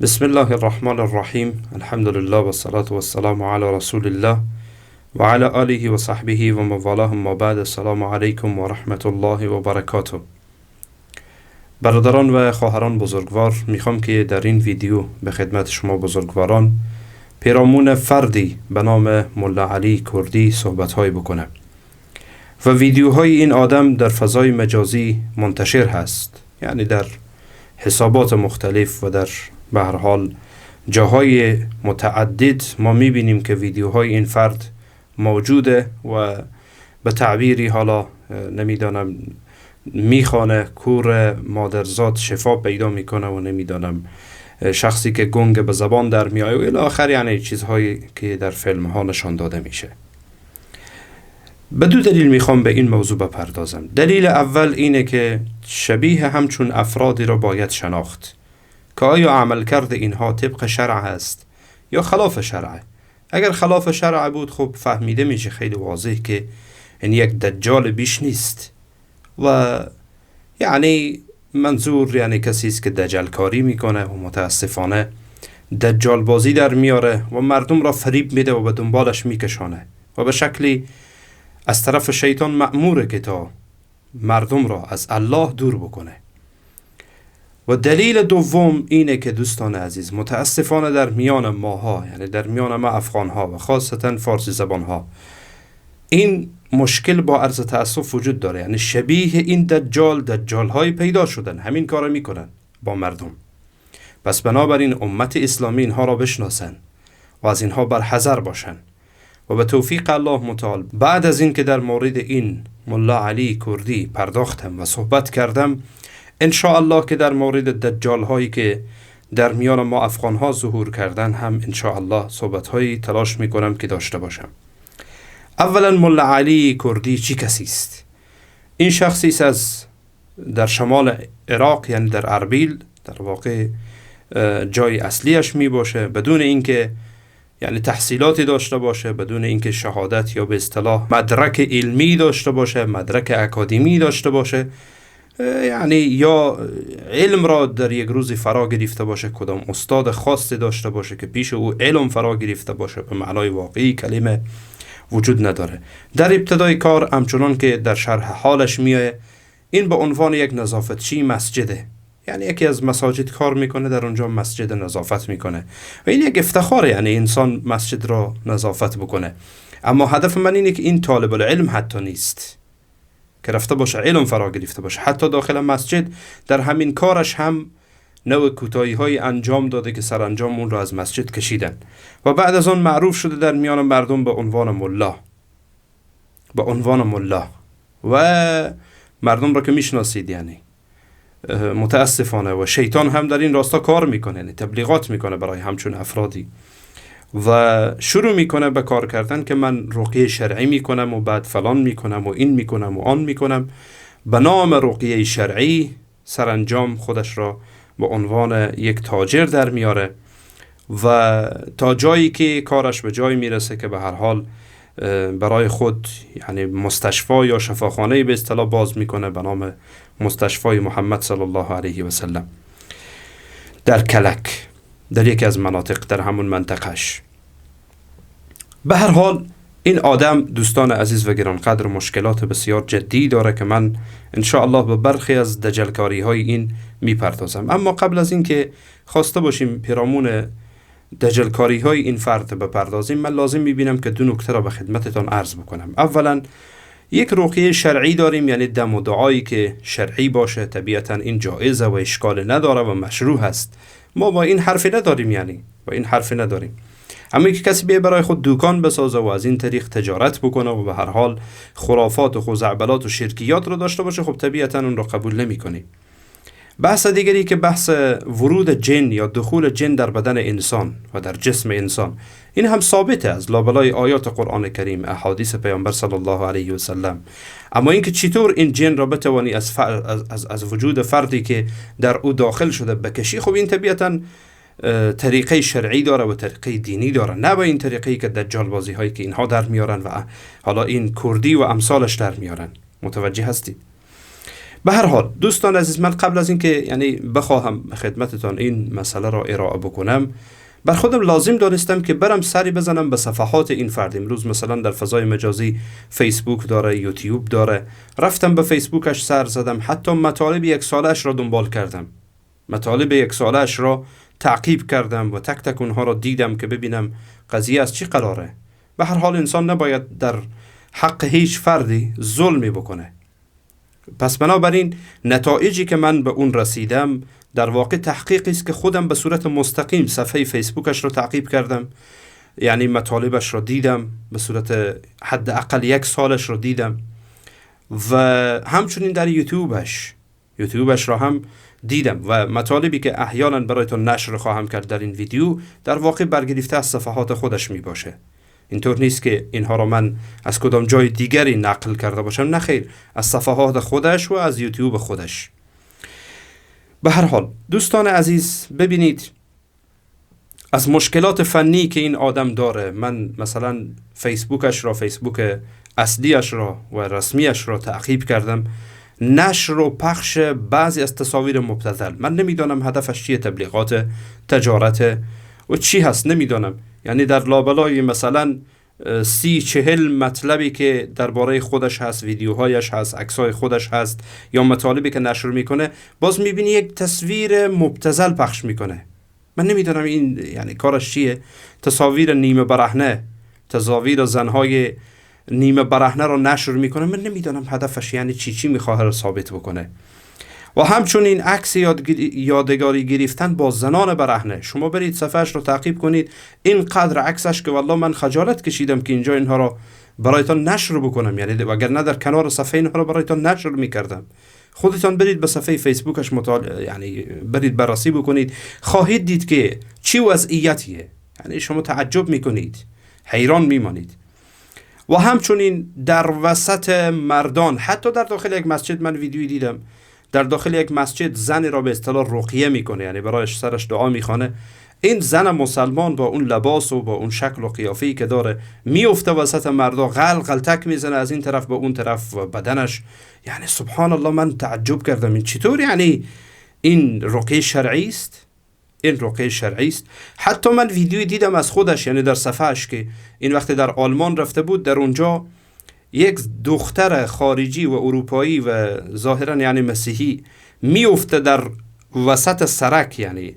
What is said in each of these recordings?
بسم الله الرحمن الرحیم. الحمد لله و الصلاة و السلام علی رسول الله و علی آله و صحبه و موالاه. ما بعد، السلام علیکم و رحمت الله و برکاته. برادران و خواهران بزرگوار، میخوام که در این ویدیو به خدمت شما بزرگواران پیرامون فردی به نام ملا علی کردی صحبت‌های بکنم. و ویدیوهای این آدم در فضای مجازی منتشر هست، یعنی در حسابات مختلف و در به هر حال جاهای متعدد ما میبینیم که ویدیوهای این فرد موجوده و به تعبیری حالا نمیدانم میخوانه کور مادرزاد شفا پیدا میکنه و نمیدانم شخصی که گنگ به زبان در میآید و الی آخر، یعنی چیزهایی که در فیلم ها نشان داده میشه. به دو دلیل میخوام به این موضوع بپردازم. دلیل اول اینه که شبیه همچون افرادی را باید شناخت که آیا عمل کرده اینها طبق شرع است یا خلاف شرع. اگر خلاف شرع بود خب فهمیده میشه خیلی واضح که این یک دجال بیش نیست و یعنی منظور یعنی کسی است که دجال کاری میکنه و متاسفانه دجال بازی در میاره و مردم را فریب میده و به دنبالش میکشانه و به شکلی از طرف شیطان مأموره که تا مردم را از الله دور بکنه. و دلیل دوم اینه که دوستان عزیز، متاسفانه در میان ماها، یعنی در میان ما افغانها و خاصتا فارسی زبانها، این مشکل با عرض تأسف وجود داره. یعنی شبیه این دجال های پیدا شدن، همین کار میکنن با مردم. پس بنابراین امت اسلامی اینها را بشناسن و از اینها برحذر باشن. و به توفیق الله متعال بعد از این که در مورد این ملا علی کردی پرداختم و صحبت کردم، ان شاء الله که در مورد دجال هایی که در میان ما افغان ها ظهور کردن هم ان شاء الله صحبت هایی تلاش میکنم که داشته باشم. اولا ملا علی کردی چی کسی است؟ این شخصی است از در شمال عراق، یعنی در اربیل در واقع جای اصلیش می باشه، بدون اینکه یعنی تحصیلاتی داشته باشه، بدون اینکه شهادت یا به اصطلاح مدرک علمی داشته باشه، مدرک اکادمی داشته باشه، یعنی یا علم را در یک روزی فرا گرفته باشه، کدام استاد خاصی داشته باشه که پیش او علم فرا گرفته باشه به معنای واقعی کلمه وجود نداره. در ابتدای کار همچنان که در شرح حالش میایه، این به عنوان یک نظافتچی مسجده، یعنی یکی از مساجد کار میکنه، در اونجا مسجد نظافت میکنه و این یک افتخاره، یعنی انسان مسجد را نظافت بکنه. اما هدف من اینه که این طالب العلم حتی نیست که رفته باشه علم فرا گرفته باشه، حتی داخل مسجد در همین کارش هم نوع کوتاهی های انجام داده که سرانجام اون را از مسجد کشیدن و بعد از آن معروف شده در میان مردم به عنوان ملا، به عنوان ملا و مردم را که میشناسید. یعنی متاسفانه و شیطان هم در این راستا کار میکنه، یعنی تبلیغات میکنه برای همچون افرادی و شروع میکنه به کار کردن که من رقیه شرعی میکنم و بعد فلان میکنم و این میکنم و آن میکنم. به نام رقیه شرعی سرانجام خودش را به عنوان یک تاجر در میاره و تا جایی که کارش به جایی میرسه که به هر حال برای خود یعنی مستشفا یا شفاخانه به اصطلاح باز میکنه به نام مستشفای محمد صلی الله علیه و سلم در کلک، در یکی از مناطق در همون منطقهش. به هر حال این آدم دوستان عزیز و گرانقدر مشکلات بسیار جدی داره که من ان شاء الله به برخی از دجلکاری های این میپردازم. اما قبل از این که خواسته باشیم پیرامون دجلکاری های این فرد بپردازیم، من لازم میبینم که دو نکته را به خدمتتان عرض بکنم. اولا یک رقیه شرعی داریم، یعنی دم و دعایی که شرعی باشه، طبیعتا این جایزه و اشکال نداره و مشروع هست. ما با این حرفی نداریم، یعنی با این حرفی نداریم. اما که کسی بیه برای خود دکان بسازه و از این طریق تجارت بکنه و به هر حال خرافات و خزعبلات و شرکیات رو داشته باشه، خب طبیعتا اون رو قبول نمی کنی. بحث دیگری که بحث ورود جن یا دخول جن در بدن انسان و در جسم انسان، این هم ثابته از لابلای آیات قرآن کریم، احادیث پیامبر صلی الله علیه و سلم. اما اینکه چطور این جن را بتوانی از وجود فردی که در او داخل شده بکشی، خب این طبیعتا طریقه شرعی داره و طریقه دینی داره، نه با این طریقه‌ای که دجال بازی هایی که اینها در میارن و حالا این کردی و امثالش در میارن. متوجه هستید؟ به هر حال دوستان عزیز، من قبل از اینکه یعنی بخواهم خدمتتان این مسئله را ارائه بکنم، بر خودم لازم دانستم که برم سری بزنم به صفحات این فرد. امروز مثلا در فضای مجازی فیسبوک داره، یوتیوب داره. رفتم به فیسبوکش سر زدم، حتی مطالب 1 سالش را دنبال کردم، مطالب 1 سالش را تعقیب کردم و تک تک اونها را دیدم که ببینم قضیه از چی قراره. به هر حال انسان نباید در حق هیچ فردی ظلمی بکنه. پس بنابراین نتایجی که من به اون رسیدم در واقع تحقیقی است که خودم به صورت مستقیم صفحه فیسبوکش رو تعقیب کردم، یعنی مطالبش رو دیدم، به صورت حداقل 1 سالش رو دیدم و همچنین در یوتیوبش را هم دیدم و مطالبی که احیانا برایتون نشر خواهم کرد در این ویدیو در واقع برگرفته از صفحات خودش می باشه. اینطور نیست که اینها را من از کدام جای دیگری نقل کرده باشم، نه خیر، از صفحات خودش و از یوتیوب خودش. به هر حال دوستان عزیز، ببینید از مشکلات فنی که این آدم داره، من مثلا فیسبوک اصلیش را و رسمیش را تعقیب کردم، نشر و پخش بعضی از تصاویر مبتذل. من نمیدانم هدفش چیه، تبلیغات، تجارت و چی هست نمیدانم. یعنی در لابلای مثلا 30-40 مطلبی که درباره خودش هست، ویدیوهایش هست، عکسای خودش هست یا مطالبی که نشر میکنه، باز میبینی یک تصویر مبتذل پخش میکنه. من نمیدونم این یعنی کارش چیه. تصاویر نیمه برهنه، تصاویر زنهای نیمه برهنه رو نشر میکنه. من نمیدونم هدفش یعنی چی میخواه ثابت بکنه. و همچنین عکس یادگاری گرفتن با زنان برهنه. شما برید صفحش رو تعقیب کنید، اینقدر عکسش که والله من خجالت کشیدم که اینجا اینها رو برایتان نشر بکنم، یعنی وگرنه در کنار صفحه اینها رو برایتان نشر میکردم. خودتان برید به صفحه فیسبوکش یعنی برید بررسی بکنید، خواهید دید که چی وضعیتیه. یعنی شما تعجب میکنید، حیران میمانید. و همچنین در وسط مردان، حتی در داخل یک مسجد من ویدیویی دیدم، در داخل یک مسجد زن را به اصطلاح رقیه میکنه، یعنی برایش سرش دعا میخوانه. این زن مسلمان با اون لباس و با اون شکل و قیافه‌ای که داره میفته وسط مردا، غلطک میزنه از این طرف به اون طرف و بدنش، یعنی سبحان الله من تعجب کردم این چطور، یعنی این رقیه شرعی است؟ این رقیه شرعی است. حتی من ویدیویی دیدم از خودش، یعنی در صفحهش، که این وقت در آلمان رفته بود، در اونجا یک دختر خارجی و اروپایی و ظاهرا یعنی مسیحی میفته در وسط سرک، یعنی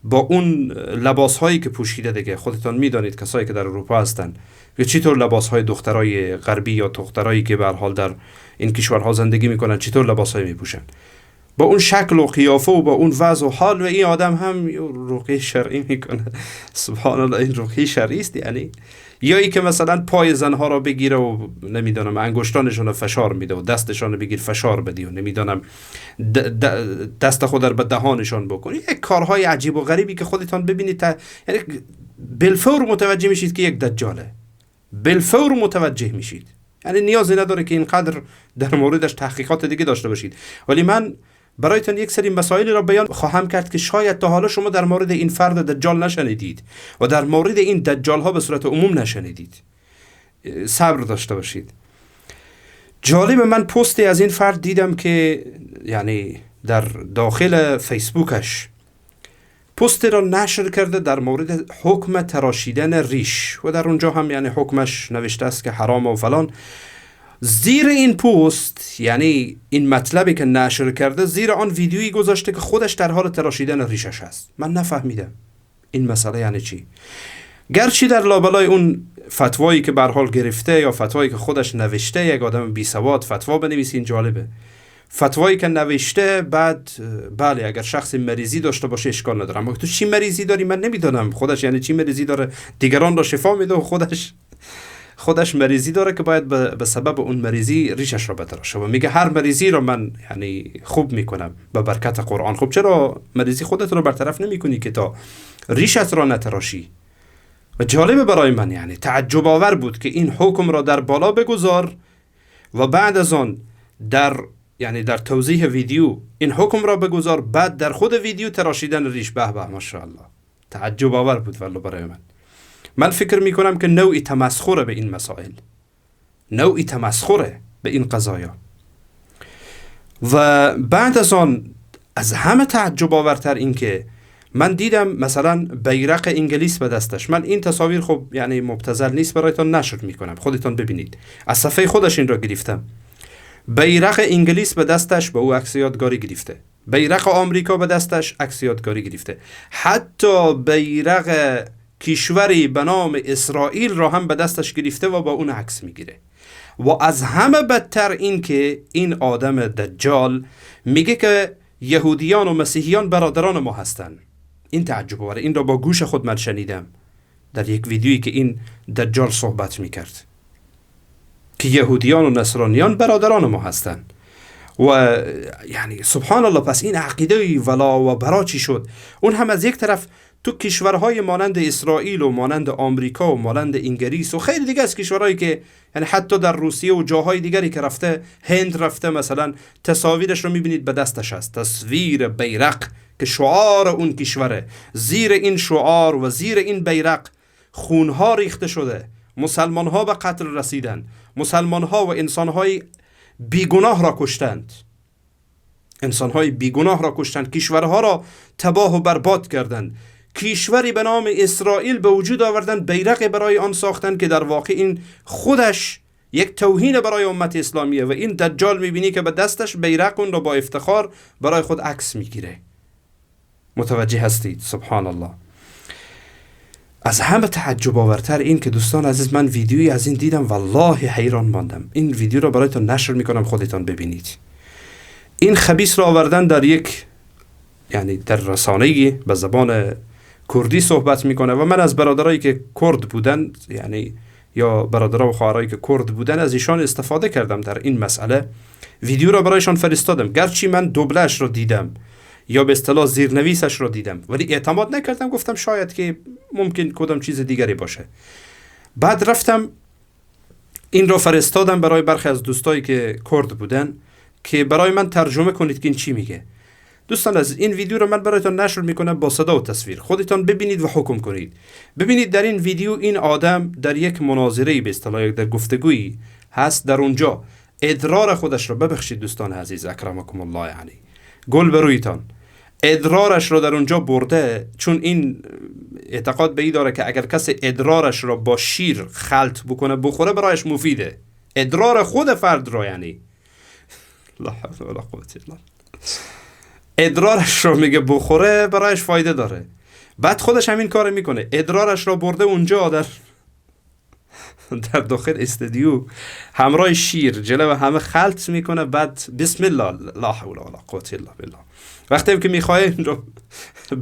با اون لباس هایی که پوشیده. دیگه خودتان میدانید کسایی که در اروپا هستن که چطور لباس های دخترای غربی یا دخترایی که به هر حال در این کشورها زندگی میکنن چطور لباس های میپوشن، با اون شکل و قیافه و با اون وضع و حال. و این آدم هم رقیه شرعی میکنه. سبحان الله، این رقیه شرعی است. یعنی یا ای که مثلا پای زنها را بگیره و نمیدونم انگشتانشون رو فشار میده و دستشون رو بگیر فشار بدی و نمیدونم دست خود رو به دهانشون بکنی. یک کارهای عجیب و غریبی که خودتان ببینید یعنی بالفور متوجه میشید که یک دجاله، بالفور متوجه میشید. یعنی نیازی نداره که اینقدر در موردش تحقیقات دیگه داشته باشید. ولی من برایتان یک سری مسائلی را بیان خواهم کرد که شاید تا حالا شما در مورد این فرد دجال نشنیدید و در مورد این دجال ها به صورت عموم نشنیدید. صبر داشته باشید. جالب، من پستی از این فرد دیدم که یعنی در داخل فیسبوکش پست را نشر کرده در مورد حکم تراشیدن ریش و در اونجا هم یعنی حکمش نوشته است که حرام و فلان. زیر این پست، یعنی این مطلبی که نشر کرده، زیر آن ویدیویی گذاشته که خودش در حال تراشیدن ریشش هست. من نفهمیدم این مسئله یعنی چی. گرچه در لابلای اون فتوایی که به هر حال گرفته یا فتوایی که خودش نوشته، یک آدم بی سواد فتوا بنویسین، جالبه. فتوایی که نوشته بعد بله اگر شخص مریضی داشته باشه اشکال نداره، اما تو چی مریضی داری من نمیدونم. خودش یعنی چی مریضی داره؟ دیگران را شفا میده و خودش مریضی داره که باید به سبب اون مریضی ریشش را بتراشه و میگه هر مریضی را من یعنی خوب میکنم به برکت قرآن. خب چرا مریضی خودت رو برطرف نمیکنی که تا ریشت را نتراشی؟ و جالب برای من یعنی تعجب آور بود که این حکم را در بالا بگذار و بعد از آن در توضیح ویدیو این حکم را بگذار، بعد در خود ویدیو تراشیدن ریش. به به ماشاءالله، تعجب آور بود والله برای من فکر میکنم که نوعی تمسخره به این مسائل، نوعی تمسخره به این قضایا. و بعد از آن از همه تعجب آورتر این که من دیدم مثلا بیرق انگلیس به دستش. من این تصاویر خب یعنی مبتذل نیست، برایتان نشر میکنم، خودتان ببینید، از صفحه خودش این را گرفتم. بیرق انگلیس به دستش، به او عکس یادگاری گرفته. بیرق آمریکا به دستش، عکس یادگاری گرفته. حتی بیرق کشوری به نام اسرائیل را هم به دستش گرفته و با اون عکس میگیره. و از همه بدتر این که این آدم دجال میگه که یهودیان و مسیحیان برادران ما هستن. این تعجب آوره. این را با گوش خود من شنیدم در یک ویدیویی که این دجال صحبت میکرد که یهودیان و نصرانیان برادران ما هستن. و یعنی سبحان الله، پس این عقیده ولا و برا چی شد؟ اون هم از یک طرف تو کشورهای مانند اسرائیل و مانند آمریکا و مانند انگلیس و خیلی دیگه از کشورهایی که یعنی حتی در روسیه و جاهای دیگری که رفته، هند رفته مثلا، تصاویرش رو میبینید به دستش هست، تصویر بیرق که شعار اون کشوره. زیر این شعار و زیر این بیرق خونها ریخته شده، مسلمان ها به قتل رسیدن، مسلمان ها و انسان های بیگناه را کشتند، انسان های بیگناه را کشتند، کشورها را تباه و برباد کردند. کشوری به نام اسرائیل به وجود آوردن، بیرق برای آن ساختن که در واقع این خودش یک توهین برای امت اسلامیه. و این دجال میبینی که به دستش بیرق اون را با افتخار برای خود عکس میگیره. متوجه هستید؟ سبحان الله. از همه تعجب آورتر این که دوستان عزیز، من ویدیویی از این دیدم والله حیران ماندم. این ویدیو را برایتون نشر میکنم، خودتان ببینید. این خبیث را آوردن در یک یعنی در رسانه‌ای به زبان کردی صحبت میکنه و من از برادرایی که کرد بودن، یعنی یا برادرها و خواهرایی که کرد بودن، از ایشان استفاده کردم در این مسئله. ویدیو را برایشان فرستادم، گرچه من دوبلش را دیدم یا به اصطلاح زیرنویسش را دیدم، ولی اعتماد نکردم، گفتم شاید که ممکن کدام چیز دیگری باشه. بعد رفتم این را فرستادم برای برخی از دوستایی که کرد بودن که برای من ترجمه کنید که این چی میگه. دوستان از این ویدیو رو من برایتان نشر میکنم با صدا و تصویر، خودتان ببینید و حکم کنید. ببینید در این ویدیو این آدم در یک مناظره به اصطلاح در گفتگویی هست، در اونجا ادرار خودش رو، ببخشید دوستان عزیز اکرمکم الله، یعنی گل برویتان، ادرارش رو در اونجا برده، چون این اعتقاد به این داره که اگر کسی ادرارش رو با شیر خلط بکنه بخوره برایش مفیده. ادرار خود فرد رو، یعنی لا حول ولا قوة الا ادرارش رو میگه بخوره برایش فایده داره. بعد خودش همین کار میکنه، ادرارش رو برده اونجا در داخل استودیو همراه شیر جلو همه خلط میکنه. بعد بسم الله لا حول ولا قوة الا بالله. وقتی که میخواه این رو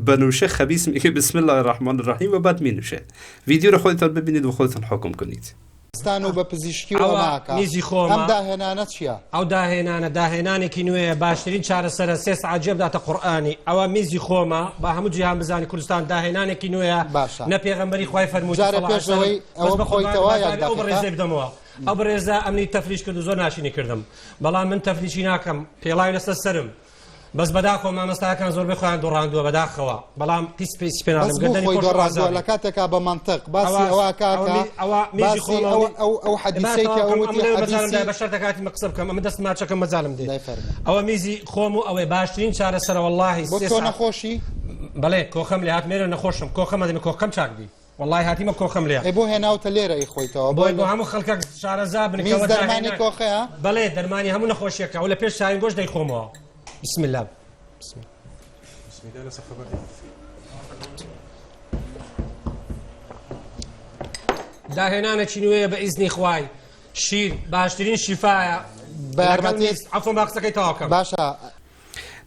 بنوشه، خبیث میگه بسم الله الرحمن الرحیم و بعد مینوشه. ویدیو رو خودتان ببینید و خودتان حکم کنید. ستانو بپزیشکی و ماکا هم داهنانه چیه؟ او داهنانێکی نوێیە باشترین چارەسەرە 3 ساعت جێ بداتە قورئانی. ئەوە میزی خۆمە با هەموو جیهان بزانی کوردستان داهێنانێکی نوێیە، نە پێغەمبەری خوای فەرمووی جارە پێشەوەی ئەوە بخۆیتەوە یەک ئەو بەڕێزەی بدەمەوە. ئەو بەڕێزە ئەمنی تەفریش کرد و زۆر ناشینی کردم، بەڵام من تەفریشی ناکەم، پێڵاوی لەسەر سەرم، بەس بەداخۆ مامۆستاکان زۆربەی خۆیان دۆڕاندووە بەداخەوە، بەڵام پیس پێ ناڵێم گەردەنی خۆی دۆڕاندووە لە کاتێکا بە منطق باسی ئەوە کاکە، باسی ئەو حەدیثەی کە ئەوەتی حەدیثی بە شەرتە کاتی مە قسە بکەم، ئەمە دەست ماچەکەم مەجاڵم دێ. ئەوە میزی خۆم و ئەوەی باشترین چارەسەرە واللهی. بۆ تۆ نەخۆشی؟ بەڵێ کۆخەم لێ هاتمێرە نەخۆشم، کۆخەمە دەمێ کۆخەم چاکبی، والله هاتیمە کۆخەم لێ. بۆ هێناوتە لێرە ئی خۆیتەوە بۆ هەموو خەڵکە شارەزا بنکەوە دەرمانی کۆخەیە؟ بەڵێ دەرمانی هەموو نەخۆشیەکە و لە پێش شاین گۆشت دەیخۆمەوە. بسم الله. داهێنانێکی نوێیە بە ئیزنی خوای، شیر باشترین شیفایە. عفوا با قسەکەی تەواو کەم. باشە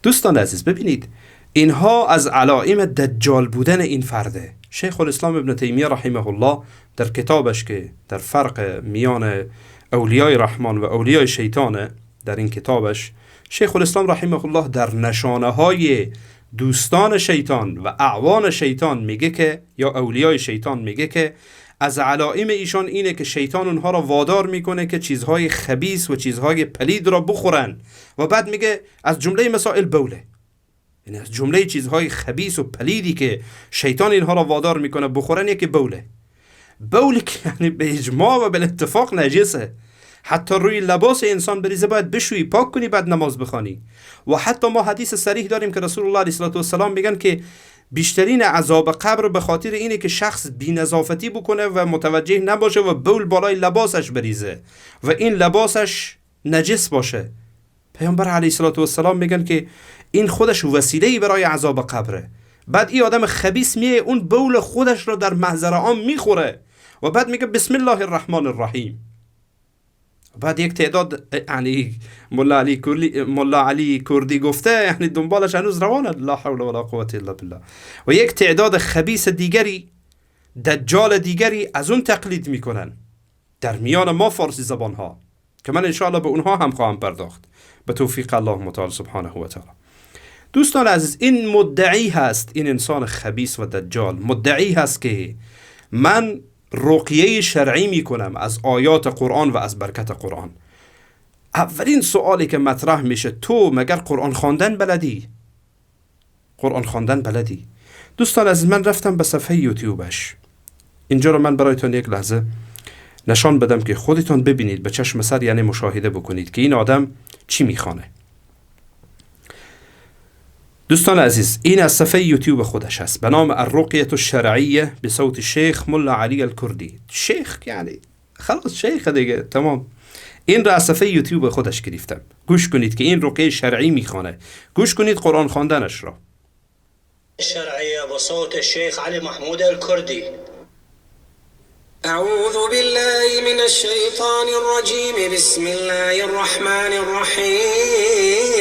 دوستان عزیز ببینید، اینها از علائم دجال بودن این فرده. شیخ الاسلام ابن تیمیه رحمه الله در کتابش که در فرق میان اولیای رحمان و اولیای شیطانه، در این کتابش شیخ الاسلام رحمه الله در نشانه های دوستان شیطان و اعوان شیطان میگه که، یا اولیای شیطان میگه که از علائم ایشان اینه که شیطان اونها را وادار میکنه که چیزهای خبیث و چیزهای پلید را بخورن. و بعد میگه از جمله مسائل بوله، یعنی از جمله چیزهای خبیث و پلیدی که شیطان اینها را وادار میکنه بخورن یکی بوله. بول که یعنی به اجماع و به اتفاق نجسه. حتی روی لباس انسان بریزه باید بشویی، پاک کنی، بعد نماز بخوانی. و حتی ما حدیث صریح داریم که رسول الله علیه السلام میگن که بیشترین عذاب قبر به خاطر اینه که شخص بی‌نظافتی بکنه و متوجه نباشه و بول بالای لباسش بریزه و این لباسش نجس باشه. پیامبر علیه السلام میگن که این خودش وسیله‌ای برای عذاب قبره. بعد این آدم خبیث میه اون بول خودش رو در محضر عام میخوره و بعد میگه بسم الله الرحمن الرحیم. بعد یک تعداد یعنی ملا علی کردی گفته یعنی دنبالش هنوز روانه، لا حول ولا قوة الا بالله. و یک تعداد خبیث دیگری، دجال دیگری از اون تقلید میکنن در میان ما فارسی زبان ها که من انشاءالله به اونها هم خواهم پرداخت به توفیق الله متعال سبحانه و تعالی. دوستان عزیز، این مدعی هست، این انسان خبیث و دجال مدعی هست که من رقیه شرعی میکنم از آیات قرآن و از برکت قرآن. اولین سوالی که مطرح میشه، تو مگر قرآن خواندن بلدی؟ قرآن خواندن بلدی؟ دوستان عزیز، من رفتم به صفحه یوتیوبش. اینجا رو من برایتون یک لحظه نشان بدم که خودتون ببینید به چشم سر، یعنی مشاهده بکنید که این آدم چی میخوانه. دوستان عزیز، این از صفحه یوتیوب خودش هست به نام الرقیة الشرعیه به صوت شیخ ملا علی الکردی. شیخ یعنی خلاص شیخ دیگه، تمام. این را از صفحه یوتیوب خودش گرفتم. گوش کنید که این رقیه شرعی میخوانه. گوش کنید قرآن خواندنش را. الشرعية بصوت الشيخ علي محمود الكردي. أعوذ بالله من الشيطان الرجيم. بسم الله الرحمن الرحيم.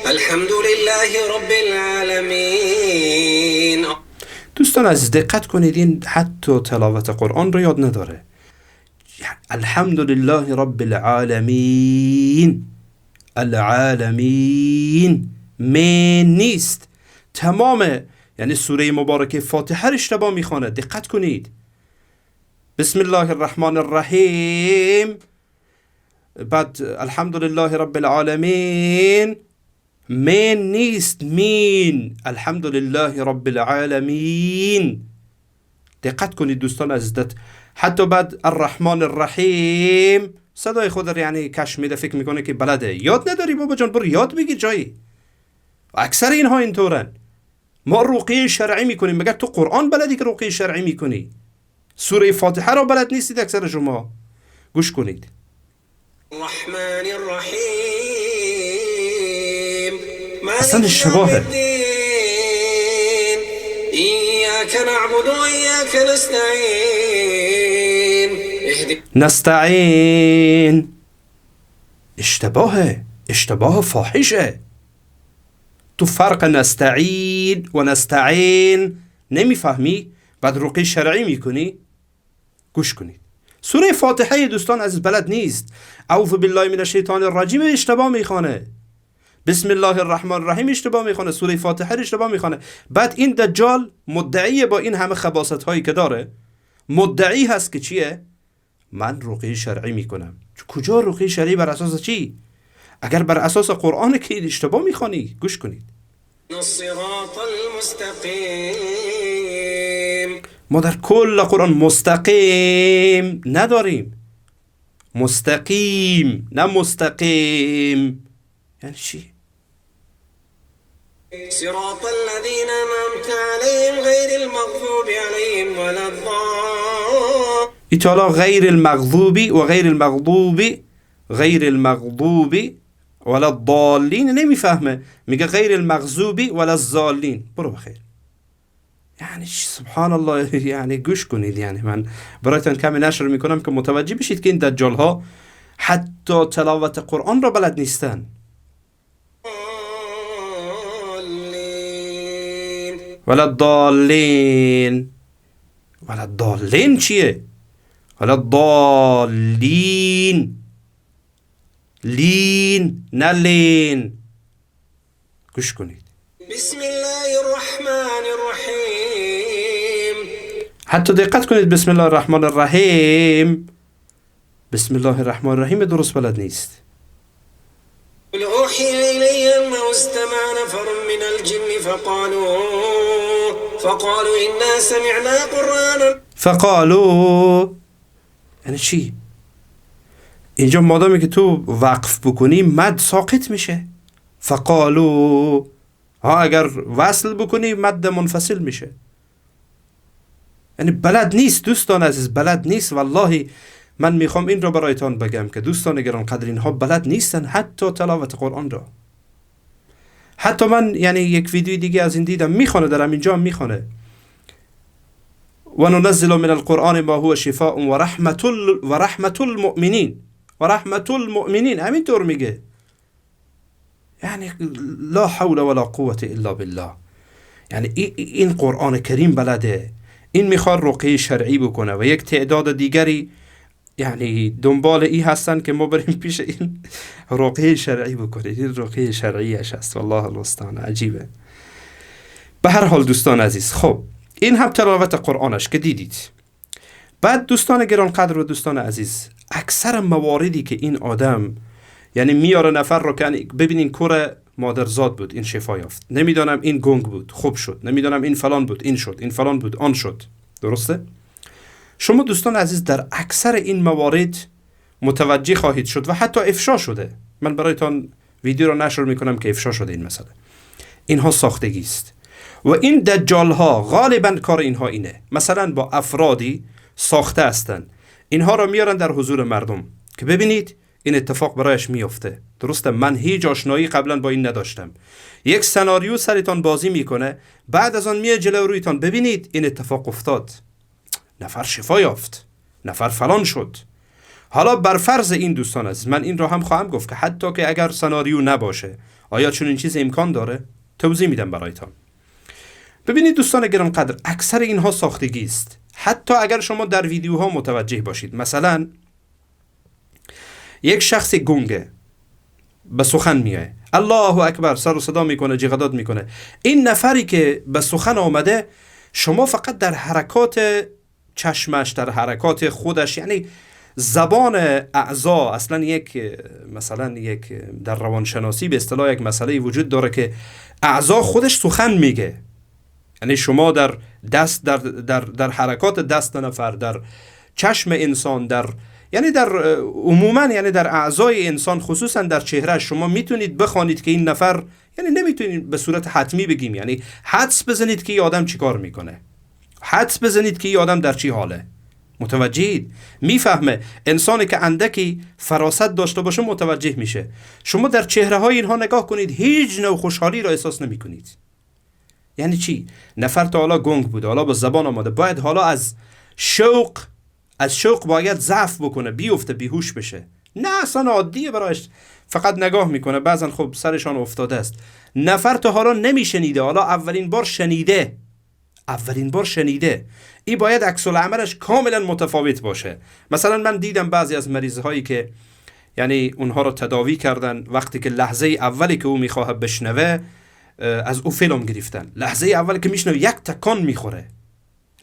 الحمد لله رب العالمين. دوستان عزیز دقت کنید، این حتی تلاوت قرآن رو یاد نداره. الحمد لله رب العالمین. العالمین من نیست، تمام یعنی سوره مبارکه فاتحه رو اشتباه میخوانه. دقت کنید. بسم الله الرحمن الرحیم، بعد الحمد لله رب العالمین، من نیست، مین. الحمد لله رب العالمین. دقت کنید دوستان عزیز. حتی بعد الرحمن الرحیم صدای خود رو یعنی کش میده، فکر میکنه که بلده. یاد نداری بابا جان، برو یاد بگی جایی. اکثر اینها اینطورن. ما رقیه شرعی میکنیم، مگر تو قرآن بلدی که رقیه شرعی میکنی؟ سوره فاتحه را بلد نیستید اکثر شما. گوش کنید. الرحمن الرحیم. اصلا اشتباهه. ایاک نعبد و ایاک نستعین. اشتباهه، اشتباه فاحشه. تو فرق نستعین و نستعین نمیفهمی، بعد رقیه شرعی میکنی. گوش کنید. سوره فاتحه دوستان عزیز بلد نیست. اعوذ بالله من الشیطان الرجیم اشتباه میخوانه. بسم الله الرحمن الرحیم اشتباه میخوانه. سوره فاتحه اشتباه میخوانه. بعد این دجال مدعی با این همه خباثت هایی که داره، مدعی هست که چیه؟ من رقیه شرعی میکنم. کجا رقیه شرعی؟ بر اساس چی؟ اگر بر اساس قرآن که اشتباه میخوانی. گوش کنید. الصراط المستقیم. ما در کل قرآن مستقیم نداریم. مستقیم نه مستقیم. یعنی چی؟ صراط الذين أنعمت عليهم غير المغضوب عليهم ولا الضالين. ایتالا غیر المغضوبی و غیر المغضوبی، غیر المغضوبی ولا الضالین نمیفهمه، میگه غیر المغضوبی ولا الضالین. برو بخیر. یعنی سبحان الله. یعنی گوش کنید، یعنی من برایتون کمی نشر میکنم که متوجه بشید که این دجال ها حتی تلاوت قرآن را بلد نیستن. ولا الضالین. ولا الضالین چیه؟ ولا الضالین. لین نه لین. گوش کنید. بسم الله الرحمن الرحیم. حتی دقت کنید. بسم الله الرحمن الرحیم، بسم الله الرحمن الرحیم درست بلد نیست. قل اوحی الی انه استمع نفر من الجن فقالوا انا سمعنا قرآنا. فقالوا یعنی چی؟ اینجا مادامی که تو وقف بکنی مد ساقط میشه. فقالو اگر وصل بکنی مد منفصل میشه. یعنی بلد نیست دوستان عزیز، بلد نیست. والله من میخوام این را برایتان بگم که دوستان گرانقدر اینها بلد نیستن حتی تلاوت قرآن را. حتی من یعنی یک ویدیو دیگه از این دیدم میخونه، درم اینجا میخونه و ننزل من القرآن ما هو شفاء و رحمت المؤمنین و رحمت المؤمنین، همینطور میگه. یعنی لا حول ولا قوة الا بالله. یعنی این قرآن کریم بلده. این میخواد رقیه شرعی بکنه و یک تعداد دیگری یعنی دنبال ای هستن که ما بریم پیش این رقیه شرعی بکنید. این رقیه شرعیش هست، والله المستعان، عجیبه. به هر حال دوستان عزیز، خب این هم تلاوت قرآنش که دیدید. بعد دوستان گرانقدر و دوستان عزیز، اکثر مواردی که این آدم یعنی میاره نفر رو که ببینین کور مادرزاد بود این شفا یافت، نمیدونم این گنگ بود خوب شد، نمیدونم این فلان بود این شد، این فلان بود آن شد. درسته؟ شما دوستان عزیز در اکثر این موارد متوجه خواهید شد و حتی افشا شده. من برایتان ویدیو رو نشر میکنم که افشا شده این مسئله. اینها ساختگی است و این دجال ها غالبا کار اینها اینه. مثلا با افرادی ساخته هستن، اینها رو میارن در حضور مردم که ببینید این اتفاق برایش میفته. درسته؟ من هیچ آشنایی قبلا با این نداشتم. یک سناریو سرتان بازی میکنه، بعد از آن میاد جلو رویتان، ببینید این اتفاق افتاد، نفر شفا یافت، نفر فلان شد. حالا بر فرض این دوستان عزیز، من این را هم خواهم گفت که حتی که اگر سناریو نباشه، آیا چون این چیز امکان داره؟ توضیح میدم برایتان. ببینید دوستان گرانقدر، اکثر اینها ساختگی است. حتی اگر شما در ویدیوها متوجه باشید، مثلا یک شخص گنگه به سخن میاد، الله اکبر سر و صدا میکنه، جیغداد میکنه. این نفری که به سخن آمده، شما فقط در حرکات چشمش، در حرکات خودش، یعنی زبان اعضا، اصلا یک مثلا یک در روانشناسی به اصطلاح یک مسئله وجود داره که اعضا خودش سخن میگه. یعنی شما در دست در حرکات دست نفر، در چشم انسان، در یعنی در عموما یعنی در اعضای انسان، خصوصا در چهره، شما میتونید بخوانید که این نفر، یعنی نمیتونید به صورت حتمی بگیم، یعنی حدس بزنید که این آدم چی کار میکنه، حدس بزنید که این آدم در چی حاله. متوجهید؟ میفهمه. انسانی که اندکی فراست داشته باشه متوجه میشه. شما در چهره های اینها نگاه کنید، هیچ نوع خوشحالی را احساس نمی کنید. یعنی چی؟ نفر تا حالا گنگ بوده، حالا با زبان آمده، باید حالا از شوق باید ضعف بکنه، بیفته، بیهوش بشه. نه اصلا عادیه برایش، فقط نگاه میکنه. بعضن خب سرشان افتاده است. نفر تا حالا نمیشنیده، حالا اولین بار شنیده. این باید عکس العملش کاملا متفاوت باشه. مثلا من دیدم بعضی از مریض هایی که یعنی اونها رو تداوی کردن، وقتی که لحظه اولی که او میخواه بشنوه از او فیلم گرفتن. لحظه اولی که میشنوه یک تکان میخوره،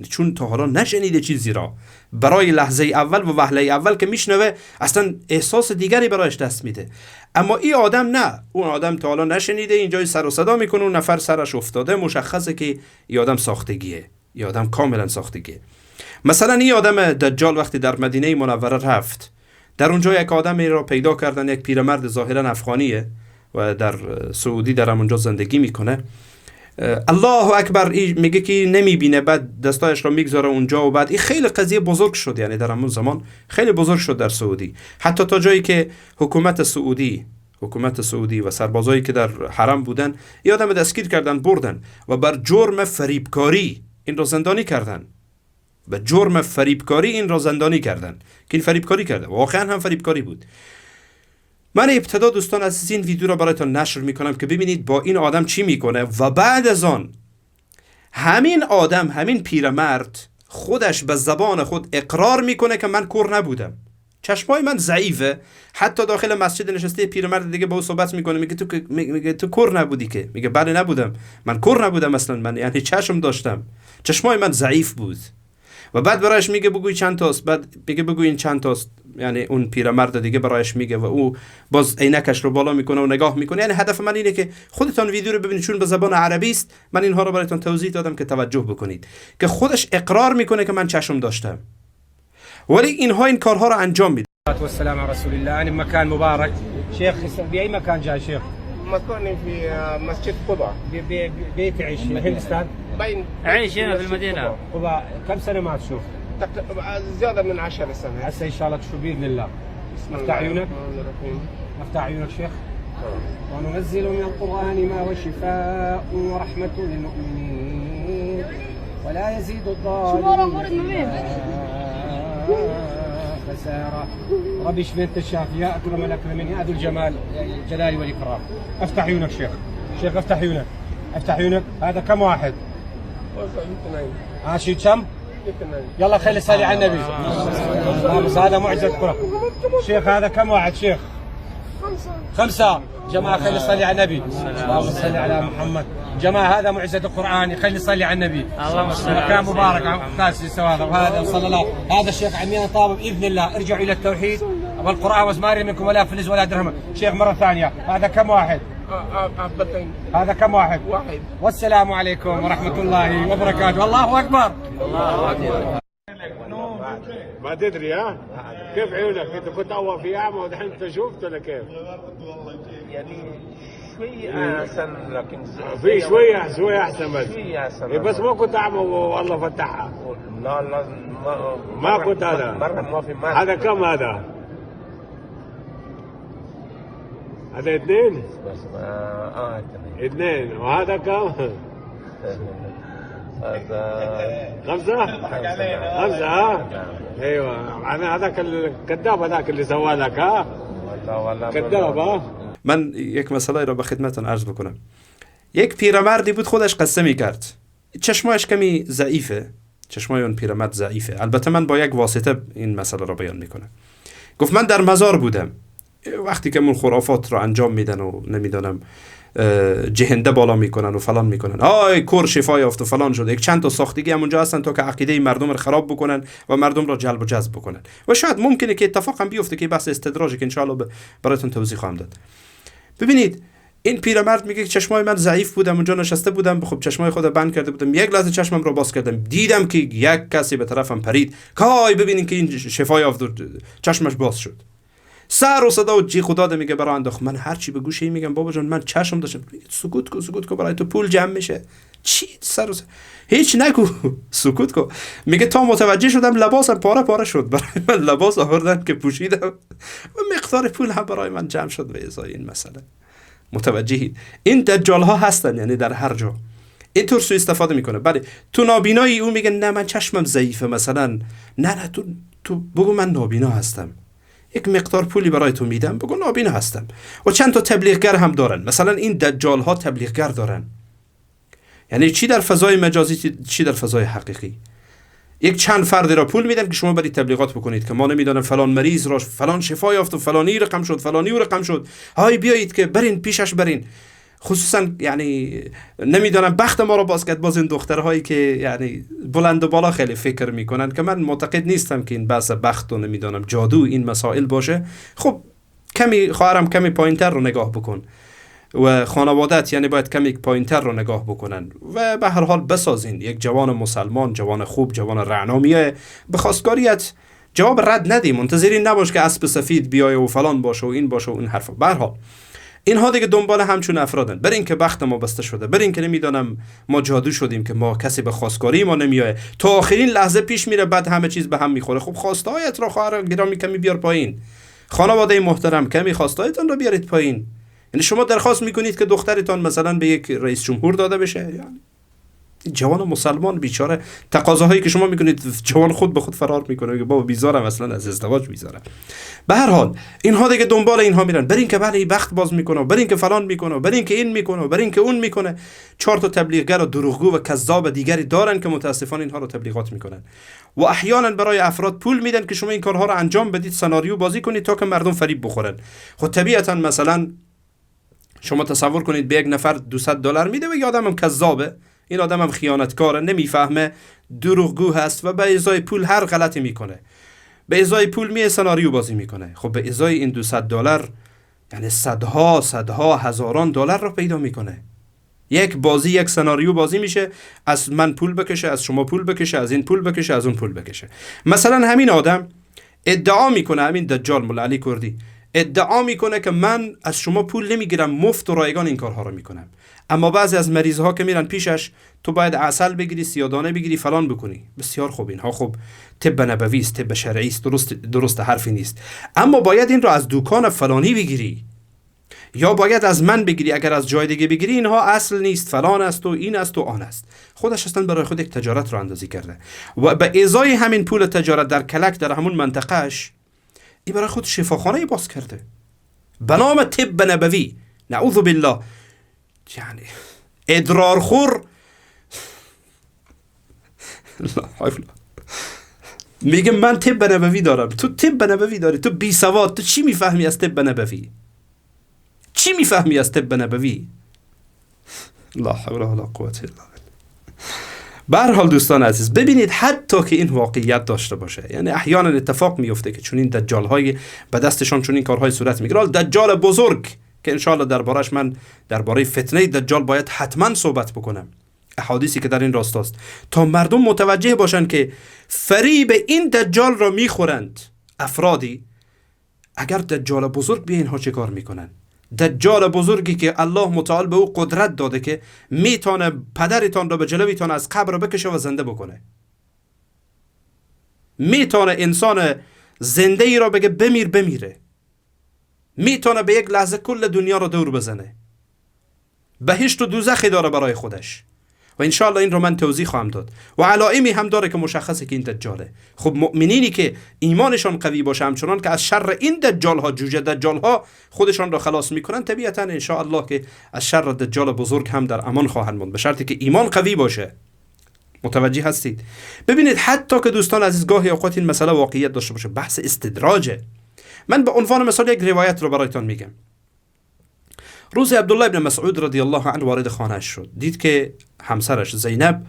چون تا حالا نشنیده چیزی را. برای لحظه اول و وهله اول که میشنوه اصلا احساس دیگری برایش دست میده. اما این آدم نه، اون آدم تا حالا نشنیده، اینجای سر و صدا میکنه، اون نفر سرش افتاده، مشخصه که این آدم ساختگیه، این آدم کاملا ساختگیه. مثلا این آدم دجال وقتی در مدینه منوره رفت، در اونجا یک آدمی را پیدا کردن، یک پیرمرد ظاهرا افغانیه و در سعودی در اونجا زندگی میکنه. الله اکبر میگه که نمیبینه، بعد دستایش را میگذاره اونجا و بعد این خیلی قضیه بزرگ شد. یعنی در همون زمان خیلی بزرگ شد در سعودی، حتی تا جایی که حکومت سعودی و سربازایی که در حرم بودن این آدم دستگیر کردن، بردن و بر جرم فریبکاری این را زندانی کردن. که این فریبکاری کرده، واقعا هم فریبکاری بود. من ابتدا دوستان از این ویدیو را برایتان نشر میکنم که ببینید با این آدم چی میکنه و بعد از آن همین آدم، همین پیرمرد خودش به زبان خود اقرار میکنه که من کور نبودم، چشمای من ضعیفه. حتی داخل مسجد نشسته پیرمرد دیگه با او صحبت میکنه، میگه تو کور نبودی که؟ میگه بله نبودم، من کور نبودم اصلا، من یعنی چشم داشتم، چشمای من ضعیف بود. و بعد برایش میگه بگوی چند تاست، بعد میگه بگوی این چند تاست. یعنی اون پیرمرد دیگه برایش میگه و او باز عینکش رو بالا میکنه و نگاه میکنه. یعنی هدف من اینه که خودتان ویدیو رو ببینید، چون به زبان عربی است. من اینها رو برایتان توضیح دادم که توجه بکنید که خودش اقرار میکنه که من چشم داشتم، ولی اینها این کارها رو انجام میده. والسلام على رسول الله. أنا بمكان مبارك شيخ. بأي مكان جاي شيخ؟ مكاني في مسجد قباء. بيت عيش في الهندستان؟ عيش هنا في المدينة. قباء. كم سنة ما تشوف؟ زيادة من 10 سنة. هسه إن شاء الله تشوف بإذن الله. افتح عيونك. افتح عيونك شيخ. وننزل من القرآن ما هو شفاء ورحمة للمؤمنين ولا يزيد الظالمين خسارة. ربي اشفي انت الشافي يا اكرم الاكرمين يا ذو الجمال الجلال والاكرام. افتح عيونك شيخ. شيخ افتح عيونك. افتح عيونك. هذا كم واحد؟ عاشي كم؟ يلا خلي صلي على النبي. بس هذا معجزة القرآن. شيخ هذا كم واحد شيخ؟ 5. جماعة خلي صلي على النبي. اللهم صل على محمد. جماعة هذا معجزة القرآن. خلي صلي على النبي. اللهم صل. مكان مبارك قاسي سواء. وهذا صلى الله. هذا الشيخ عميان طاب بإذن الله. ارجعوا إلى التوحيد والقرآن وزماري منكم ولا فلس ولا درهم. شيخ مرة ثانية. هذا كم واحد؟ هذا كم واحد؟ واحد. والسلام عليكم ورحمة الله وبركاته. الله أكبر. الله أكبر. ما تدري ها؟ كيف عيونك؟ انت كنت اول في اعمى ودحين انت شفت ولا كيف؟ يعني شوي احسن لكن في شوية احسن بس. شوي احسن. بس ما كنت اعمى والله فتحها. لا ما كنت هذا. مرة ما في ماسك. هذا كم هذا؟ هذا 2؟ بس 2 وهذا كم؟ هذا 5 ها؟ ايوه انا هذاك الكذاب هذاک اللي سوى لك ها؟ والله كذاب ها؟ من یک مسئله را به خدمتتون عرض بکنم. یک پیرمردی بود خودش قصه میکرد. چشمایش کمی ضعیفه. چشمای اون پیرمرد ضعیفه. البته من با یک واسطه این مسئله را بیان میکنم. گفت من در مزار بودم. وقتی که اون خرافات را انجام میدن و نمیدانم جهنده بالا میکنن و فلان میکنن، آی کور شفا یافت و فلان شد، یک چند تا ساختگی همونجا هستن تا که عقیده مردم رو خراب بکنن و مردم را جلب و جذب بکنن و شاید ممکنه که اتفاقا بیفته که بحث استدراجی که ان شاء الله براتون توضیح خواهم داد. ببینید این پیرمرد میگه چشمای من ضعیف بودم، اونجا نشسته بودم، خب چشمای خودم بند کرده بودم، یک لحظه چشمم رو باز کردم دیدم که یک کسی به طرفم پرید، کای ببینین که این شفا یافت و چشمش باز شد. سر و صدا و جیغ و داد میگه برای انداخت. من هر چی به گوشه ای میگم بابا جان من چشم داشتم. سکوت کو برای تو پول جمع میشه. چی سر و هیچ نگو سکوت کو. میگه تا متوجه شدم لباسم پاره شد، برای من لباس آوردن که پوشیدم و مقدار پول هم برای من جمع شد به ازای این مسئله. متوجهید این دجال ها هستن، یعنی در هر جا اینطور سوء استفاده میکنه. بله تو نابینایی، اون میگه نه من چشمم ضعیفه مثلا، نه تو بگو من نابینا هستم، یک مقدار پولی برای تو میدم بگو نابینا هستم. و چند تا تبلیغگر هم دارن، مثلا این دجال ها تبلیغگر دارن، یعنی چی در فضای مجازی چی در فضای حقیقی. یک چند فردی را پول میدن که شما برید تبلیغات بکنید که ما نمیدونم فلان مریض را فلان شفا یافت و فلانی رقم شد فلانی رقم شد، های بیایید که برین پیشش برین. خصوصا یعنی نمیدونم بخت ما رو باز کرد باز این دخترهایی که یعنی بلند و بالا خیلی فکر میکنن که من معتقد نیستم که این بحث بخت و نمیدونم جادو این مسائل باشه. خب کمی خواهرم کمی پایینتر رو نگاه بکن و خانوادت یعنی باید کمی پایینتر رو نگاه بکنن و به هر حال بسازین یک جوان مسلمان، جوان خوب، جوان رعنامیه به خواستگاریت جواب رد ندی، منتظرین نباش که اسب سفید بیای و فلان باشه و این باشه و این حرفا. به هر حال اینها دیگه دنبال همچون افرادن، برین که بخت ما بسته شده، برین که نمیدونم ما جادو شدیم که ما کسی به خواستگاری ما نمیاد، تا آخرین لحظه پیش میره بعد همه چیز به هم میخوره. خب خواسته هایت را خواهر گرامی کمی بیار پایین، خانواده محترم کمی خواسته هایتان را بیارید پایین. یعنی شما درخواست میکنید که دخترتان مثلا به یک رئیس جمهور داده بشه، یعنی جوان مسلمان بیچاره تقاضاهایی که شما میکنید جوان خود به خود فرار میکنه که بابا بیزارم اصلا از ازدواج بیزارم. به هر حال اینها دیگه دنبال اینها میرن، برین که بله بخت باز میکنه، برین که فلان میکنه، برین که این میکنه، برین که اون میکنه. 4 تا تبلیغگر و دروغگو و کذاب دیگری دارن که متاسفانه اینها رو تبلیغات میکنن و احیانا برای افراد پول میدن که شما این کارها رو انجام بدید، سناریو بازی کنید تا که مردم فریب بخورن. خب طبیعتا مثلا شما تصور کنید به یک نفر $200 میده و یه آدمم کذابه، این آدم هم خیانتکاره، نمیفهمه، دروغگو هست و به ازای پول هر غلطی میکنه، به ازای پول سناریو بازی میکنه. خب به ازای این $200 یعنی صدها هزاران دلار رو پیدا میکنه. یک بازی یک سناریو بازی میشه، از من پول بکشه، از شما پول بکشه، از این پول بکشه، از اون پول بکشه. مثلا همین آدم ادعا میکنه، همین دجال مولا علی کردی ادعا میکنه که من از شما پول نمیگیرم، مفت و رایگان این کارها رو میکنم. اما بعضی از مریض ها که میرن پیشش، تو باید عسل بگیری، سیادانه بگیری، فلان بکنی. بسیار خوب، اینها خوب طب نبوی است، طب شرعی است، درست حرفی نیست. اما باید این رو از دکان فلانی بگیری یا باید از من بگیری. اگر از جای دیگه بگیری اینها اصل نیست، فلان است و این است و آن است. خودش اصلا برای خود یک تجارت رو اندازی کرده و به ازای همین پول تجارت در کلک در همون منطقهش این برای خود شفاخانه باز کرده به نام طب نبوی. نعوذ بالله. یعنی ادرارخور میگه من طب نبوی دارم. تو طب نبوی داری؟ تو بی سواد، تو چی میفهمی از طب نبوی؟ چی میفهمی از طب نبوی؟ لا حول ولا قوة الا بالله. به هر حال دوستان عزیز، ببینید حتی که این واقعیت داشته باشه، یعنی احیانا اتفاق میفته که چون این دجال های به دستشان چون این کارهای صورت میگیره. دجال بزرگ که انشاءالله دربارش من درباره فتنه دجال باید حتما صحبت بکنم، احادیثی که در این راستاست، تا مردم متوجه باشن که فریب این دجال را میخورند افرادی. اگر دجال بزرگ بیا اینها چه کار میکنن؟ دجال بزرگی که الله متعال به او قدرت داده که میتونه پدرتان را به جلویتان از قبر بکشه و زنده بکنه، میتونه انسان زنده ای را بگه بمیر بمیره، میتونه به یک لحظه کل دنیا را دور بزنه، بهشت و دوزخی داره برای خودش و انشاءالله این رو من توضیح خواهم داد و علائمی هم داره که مشخصه که این دجاله. خب مؤمنینی که ایمانشان قوی باشه، همچنان که از شر این دجال ها، جوجه دجال ها خودشان را خلاص میکنن، طبیعتا انشاءالله که از شر دجال بزرگ هم در امان خواهند موند، به شرطی که ایمان قوی باشه. متوجه هستید؟ ببینید حتی که دوستان عزیز گاهی اوقات این مسئله واقعیت داشته باشه، بحث استدراجه. من به عنوان مثال یک روایت رو برایتان میگم. روزی عبدالله ابن مسعود رضی الله عنه وارد خانه‌اش شد، دید که همسرش زینب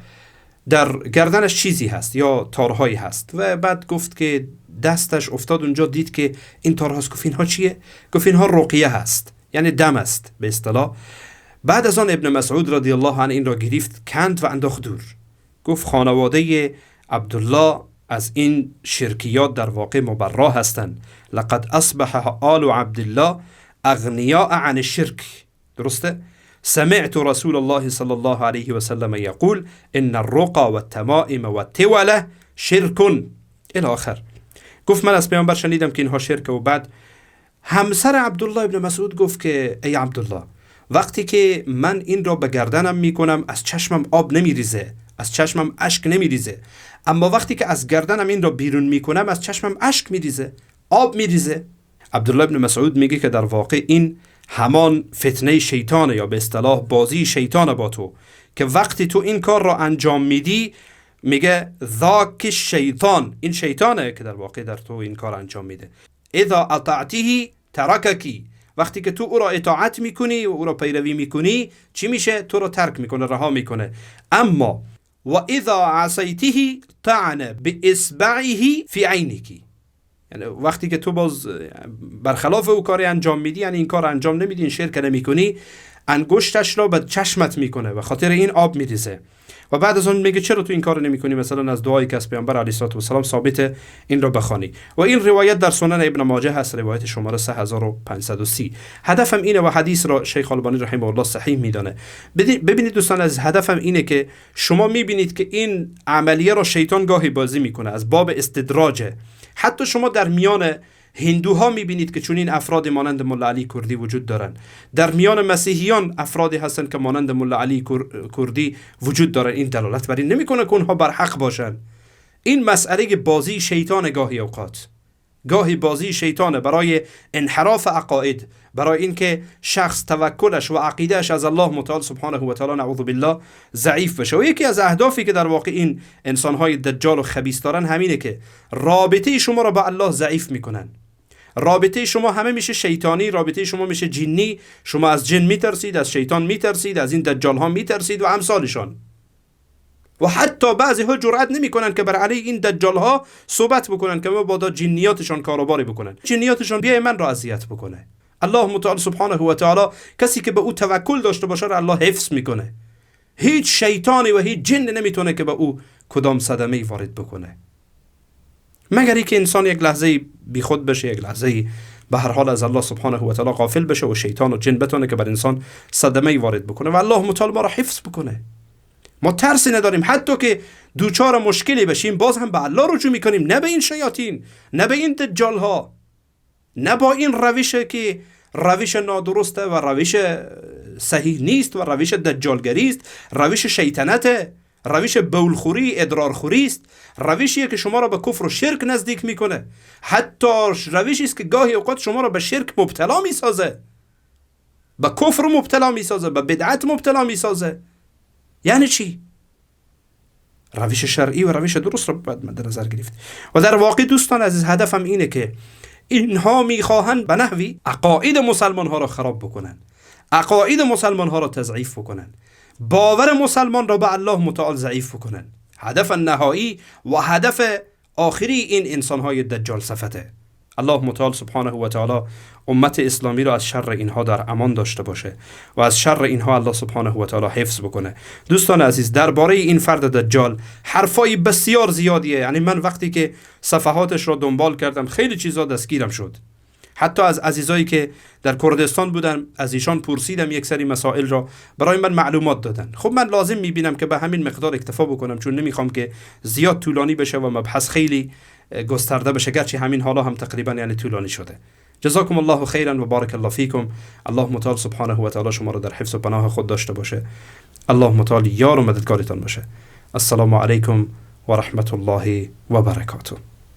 در گردنش چیزی هست یا تارهایی هست و بعد گفت که دستش افتاد اونجا، دید که این تارهاست. گفت اینها چیه؟ گفت اینها رقیه هست، یعنی دم است به اصطلاح. بعد از آن ابن مسعود رضی الله عنه این را گرفت، کند و انداخت دور. گفت خانواده عبدالله از این شرکیات در واقع مبرا هستند. لقد اصبح آل عبدالله اغنیاء عن الشرك. درسته؟ سمعت رسول الله صلی الله علیه و سلم یقول ان الرقى والتمائم والتوله شرك الی آخر. گفت من از پیامبر شنیدم که اینها شرکه. و بعد همسر عبدالله ابن مسعود گفت که ای عبدالله، وقتی که من این را به گردنم میکنم از چشمم آب نمیریزه، از چشمم اشک نمیریزه، اما وقتی که از گردنم این را بیرون میکنم از چشمم اشک میریزه، آب میریزه. عبدالله ابن مسعود میگه که در واقع این همان فتنه شیطانه یا به اصطلاح بازی شیطان با تو، که وقتی تو این کار را انجام میدی میگه ذاک شیطان، این شیطانه که در واقع در تو این کار انجام میده. اذا اطعته ترککی، وقتی که تو او را اطاعت میکنی و او را پیروی میکنی چی میشه؟ تو را ترک میکنه، رها میکنه. اما و اذا عصیته طعن باصبعه فی عینک، یعنی وقتی که تو باز برخلاف او کاری انجام میدی، یعنی این کار انجام نمیدی، این شرک نمیکنی، انگشتش را به چشمت میکنه و خاطر این آب میریزه. و بعد از اون میگه چرا تو این کار نمیکنی؟ مثلا از دعایی که از پیامبر علیه الصلوة والسلام ثابت این را بخوانی. و این روایت در سنن ابن ماجه هست، روایت شماره 3530. هدفم اینه و حدیث را شیخ البانی رحمه الله صحیح میدانه. ببینید دوستان، از هدفم اینه که شما میبینید که این عملیه را شیطان گاهی بازی میکنه از باب استدراجه. حتی شما در میان هندوها میبینید که چون این افراد مانند مولا علی کردی وجود دارن، در میان مسیحیان افرادی هستن که مانند مولا علی کردی وجود دارن. این دلالت بر این نمیکنه که اونها بر حق باشن. این مسئله بازی شیطان، گاهی اوقات گاهی بازی شیطانه برای انحراف عقاید، برای اینکه شخص توکلش و عقیدهش از الله متعال سبحانه و تعالی نعوذ بالله ضعیف بشه. و یکی از اهدافی که در واقع این انسانهای دجال و خبیث دارن همینه که رابطه شما را با الله ضعیف میکنن. رابطه شما همه میشه شیطانی، رابطه شما میشه جنی، شما از جن میترسید، از شیطان میترسید، از این دجال ها میترسید و امثالشان. و حتی بعضی ها جرئت نمیکنن که بر علیه این دجال ها صحبت بکنن که مبادا جنیاتشان کاروباری بکنن، جنیاتشان بیای من را اذیت بکنه. الله متعال سبحانه و تعالی کسی که به او توکل داشته باشه را الله حفظ میکنه. هیچ شیطانی و هیچ جن نمیتونه که به او کدام صدمه وارد بکنه. مگر اینکه انسان یک لحظه بی خود بشه، یک لحظه به هر حال از الله سبحانه و تعالی غافل بشه و شیطان و جن بتونه که بر انسان صدمه وارد بکنه و الله متعال ما را حفظ بکنه. ما ترسی نداریم، حتی که دوچار مشکلی بشیم باز هم به الله رجوع میکنیم، نه به این شیاطین، نه به این دجال ها، نه با این روش که روش نادرسته و روش صحیح نیست و روش دجالگری است، روش شیطنته، روش بولخوری، ادرارخوری است، روشیه که شما را به کفر و شرک نزدیک میکنه، حتی روشی است که گاهی اوقات شما را به شرک مبتلا میسازه، به کفر مبتلا میسازه، به بدعت مبتلا میسازه. یعنی چی؟ روش شرعی و روش درست را باید مد نظر گرفت. و در واقع دوستان عزیز هدفم اینه که اینها میخواهند به نحوی عقاید مسلمان ها را خراب بکنن، عقاید مسلمان ها را تضعیف بکنن، باور مسلمان را به الله متعال ضعیف بکنن. هدف نهایی و هدف آخری این انسان های دجال صفته. الله متعال سبحانه و تعالی امت اسلامی را از شر اینها در امان داشته باشه و از شر اینها الله سبحانه و تعالی حفظ بکنه. دوستان عزیز درباره این فرد دجال حرفای بسیار زیادیه، یعنی من وقتی که صفحاتش را دنبال کردم خیلی چیزا دستگیرم شد، حتی از عزیزایی که در کردستان بودن از ایشان پرسیدم، یک سری مسائل را برای من معلومات دادن. خب من لازم میبینم که به همین مقدار اکتفا بکنم، چون نمیخوام که زیاد طولانی بشه و مبحث خیلی گسترده بشه، گرچه همین حالا هم تقریبا یعنی طولانی شده. جزاكم الله خیرا و بارک الله فیکم. الله متعال سبحانه و تعالی شما را در حفظ و پناه خود داشته باشه. الله متعال یار و مددگارتان باشه. السلام علیکم و رحمت الله و برکاته.